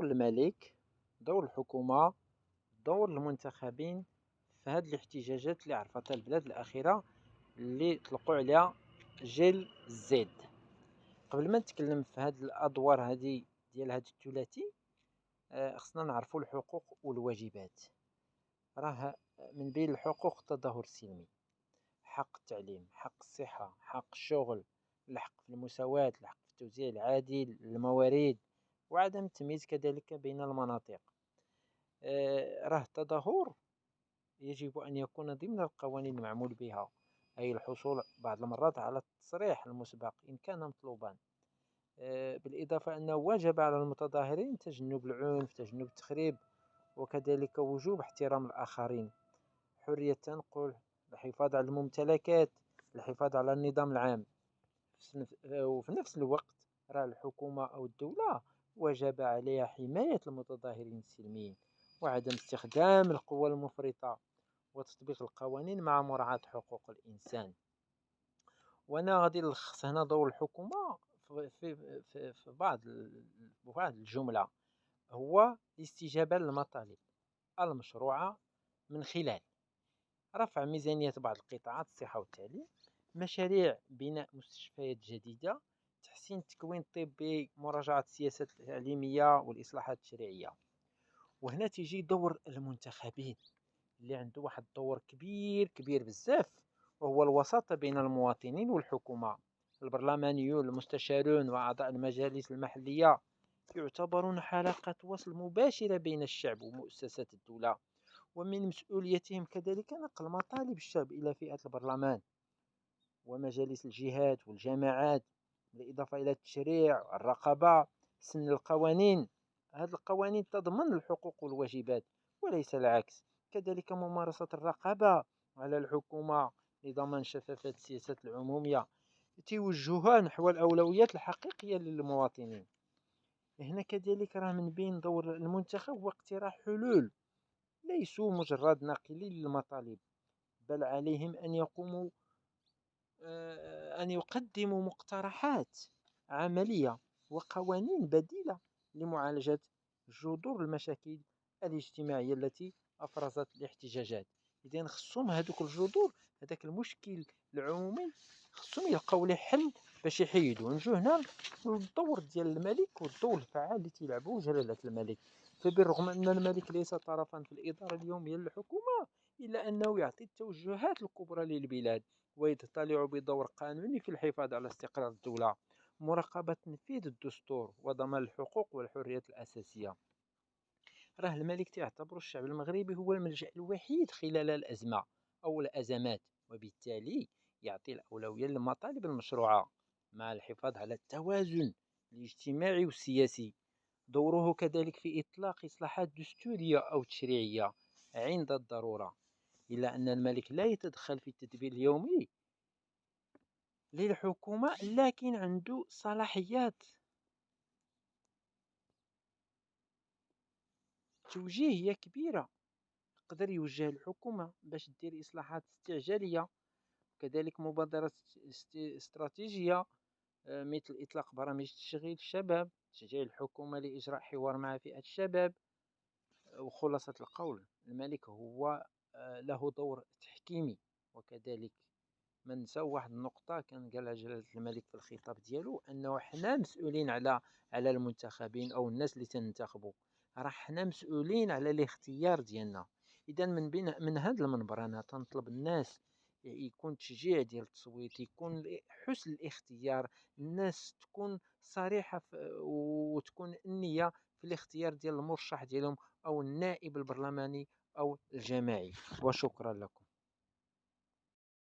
دور الملك، دور الحكومة، دور المنتخبين في هاد الاحتجاجات اللي عرفتها البلاد الأخيرة اللي طلقوا عليها جيل زد. قبل ما نتكلم في هاد الأدوار هادي ديال هاد الثلاثي، خصنا نعرفوا الحقوق والواجبات. راه من بين الحقوق التظاهر السلمي، حق التعليم، حق الصحة، حق الشغل، الحق في المساواة، الحق في التوزيع العادل للموارد، وعدم التمييز كذلك بين المناطق. راه التظاهر يجب أن يكون ضمن القوانين المعمول بها، أي الحصول بعض المرات على التصريح المسبق إن كان مطلوبا. بالإضافة أنه وجب على المتظاهرين تجنب العنف، تجنب التخريب، وكذلك وجوب احترام الآخرين، حرية التنقل، الحفاظ على الممتلكات، الحفاظ على النظام العام. وفي نفس الوقت راه الحكومة أو الدولة وجب عليها حماية المتظاهرين السلميين، وعدم استخدام القوى المفرطة، وتطبيق القوانين مع مراعاة حقوق الإنسان. وأنا غادي نلخص هنا دور الحكومة في بعض الجملة، هو الاستجابة للمطالب المشروعة من خلال رفع ميزانية بعض القطاعات، الصحة والتعليم، مشاريع بناء مستشفيات جديدة، تحسين التكوين الطبي، مراجعة السياسات التعليمية والإصلاحات التشريعية. وهنا تيجي دور المنتخبين اللي عنده واحد الدور كبير كبير بزاف، وهو الوساطة بين المواطنين والحكومة. البرلمانيون، المستشارون، وأعضاء المجالس المحلية يعتبرون حلقة وصل مباشرة بين الشعب ومؤسسات الدولة، ومن مسؤوليتهم كذلك نقل مطالب الشعب إلى فئة البرلمان ومجالس الجهات والجماعات، بالإضافة إلى التشريع، الرقابة، سن القوانين. هذه القوانين تضمن الحقوق والواجبات وليس العكس. كذلك ممارسة الرقابة على الحكومة لضمان شفافية السياسات العمومية، توجهها نحو الأولويات الحقيقية للمواطنين. هنا كذلك راه من بين دور المنتخب هو اقتراح حلول ليسوا مجرد ناقلين للمطالب، بل عليهم أن يقدموا مقترحات عملية وقوانين بديلة لمعالجة جذور المشاكل الاجتماعية التي أفرزت الاحتجاجات. إذن خصهم هذوك الجذور، هذاك المشكل العمومي، خصهم يلقاو له حل باش يحيدوه. نجو هنا للدور ديال الملك والدور الفعال اللي تيلعبوه جلالة الملك. فبالرغم أن الملك ليس طرفا في الإدارة اليومية للحكومة، إلا أنه يعطي التوجهات الكبرى للبلاد، ويتطلع بدور قانوني في الحفاظ على استقرار الدولة، مراقبة تنفيذ الدستور، وضمان الحقوق والحريات الأساسية. راه الملك تعتبر الشعب المغربي هو الملجأ الوحيد خلال الأزمة أو الأزمات، وبالتالي يعطي الأولوية للمطالب المشروعة مع الحفاظ على التوازن الاجتماعي والسياسي. دوره كذلك في إطلاق إصلاحات دستورية أو تشريعية عند الضرورة، إلا أن الملك لا يتدخل في التدبير اليومي للحكومة، لكن عنده صلاحيات توجيهية كبيرة. يقدر يوجه الحكومة باش دير إصلاحات استعجالية، كذلك مبادرات استراتيجية، مثل إطلاق برامج تشغيل الشباب، تشجيع الحكومة لإجراء حوار مع فئة الشباب. وخلاصة القول، الملك هو له دور تحكيمي. وكذلك ما نساو واحد النقطة كان قالها جلالة الملك في الخطاب ديالو، أنه حنا مسؤولين على المنتخبين أو الناس اللي تنتخبوا، راه حنا مسؤولين على الاختيار ديالنا. إذا من هذا المنبر أنا تنطلب الناس يكون تشجيع ديال التصويت، يكون حسن الاختيار، الناس تكون صريحة وتكون النية في الاختيار ديال المرشح ديالهم أو النائب البرلماني أو الجماعي. وشكرا لكم.